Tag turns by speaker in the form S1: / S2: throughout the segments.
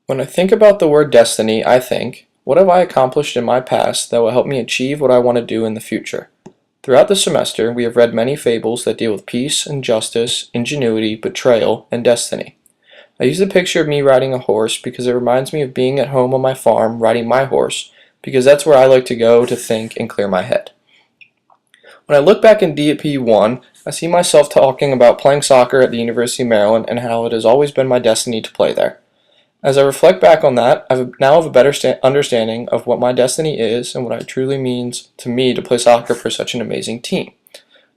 S1: When I think about the word destiny, I think, what have I accomplished in my past that will help me achieve what I want to do in the future? Throughout the semester, we have read many fables that deal with peace and justice, ingenuity, betrayal, and destiny. I use the picture of me riding a horse because it reminds me of being at home on my farm riding my horse, because that's where I like to go to think and clear my head. When I look back in DMP3, I see myself talking about playing soccer at the University of Maryland and how it has always been my destiny to play there. As I reflect back on that, I now have a better understanding of what my destiny is and what it truly means to me to play soccer for such an amazing team.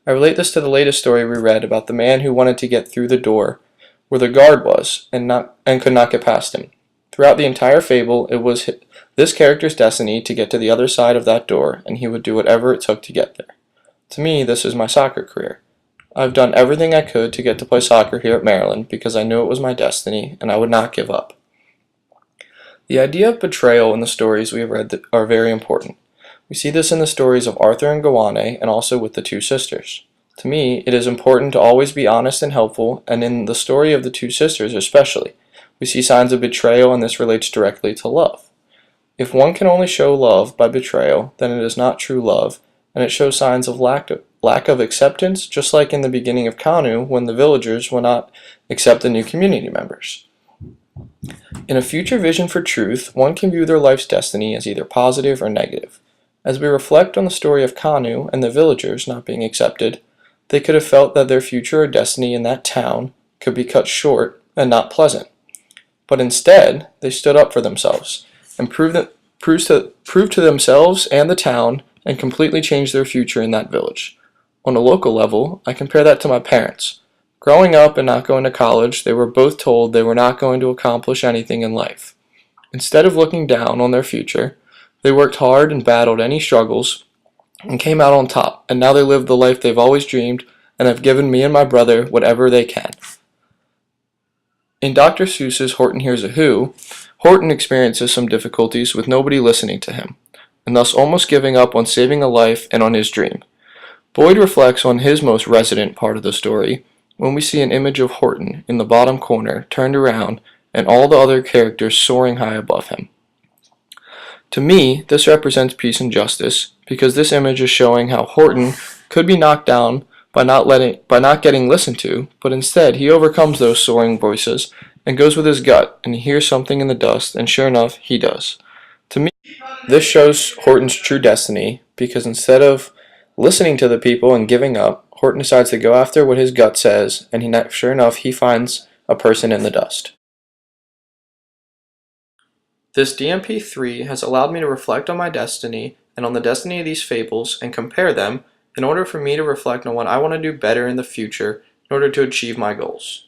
S1: I relate this to the latest story we read about the man who wanted to get through the door where the guard was and could not get past him. Throughout the entire fable, it was this character's destiny to get to the other side of that door, and he would do whatever it took to get there. To me, this is my soccer career. I've done everything I could to get to play soccer here at Maryland because I knew it was my destiny and I would not give up. The idea of betrayal in the stories we have read are very important. We see this in the stories of Arthur and Gawain and also with the two sisters. To me, it is important to always be honest and helpful, and in the story of the two sisters especially, we see signs of betrayal, and this relates directly to love. If one can only show love by betrayal, then it is not true love, and it shows signs of lack of acceptance, just like in the beginning of Kanu when the villagers would not accept the new community members. In a future vision for truth, one can view their life's destiny as either positive or negative. As we reflect on the story of Kanu and the villagers not being accepted, they could have felt that their future or destiny in that town could be cut short and not pleasant. But instead, they stood up for themselves and proved to themselves and the town and completely changed their future in that village. On a local level, I compare that to my parents. Growing up and not going to college, they were both told they were not going to accomplish anything in life. Instead of looking down on their future, they worked hard and battled any struggles and came out on top, and now they live the life they've always dreamed and have given me and my brother whatever they can. In Dr. Seuss's Horton Hears a Who, Horton experiences some difficulties with nobody listening to him, and thus almost giving up on saving a life and on his dream. Boyd reflects on his most resonant part of the story when we see an image of Horton in the bottom corner turned around and all the other characters soaring high above him. To me, this represents peace and justice because this image is showing how Horton could be knocked down by not getting listened to, but instead he overcomes those soaring voices and goes with his gut and he hears something in the dust, and sure enough, he does. To me, this shows Horton's true destiny because instead of listening to the people and giving up, Horton decides to go after what his gut says, and sure enough, he finds a person in the dust. This DMP3 has allowed me to reflect on my destiny and on the destiny of these fables and compare them in order for me to reflect on what I want to do better in the future in order to achieve my goals.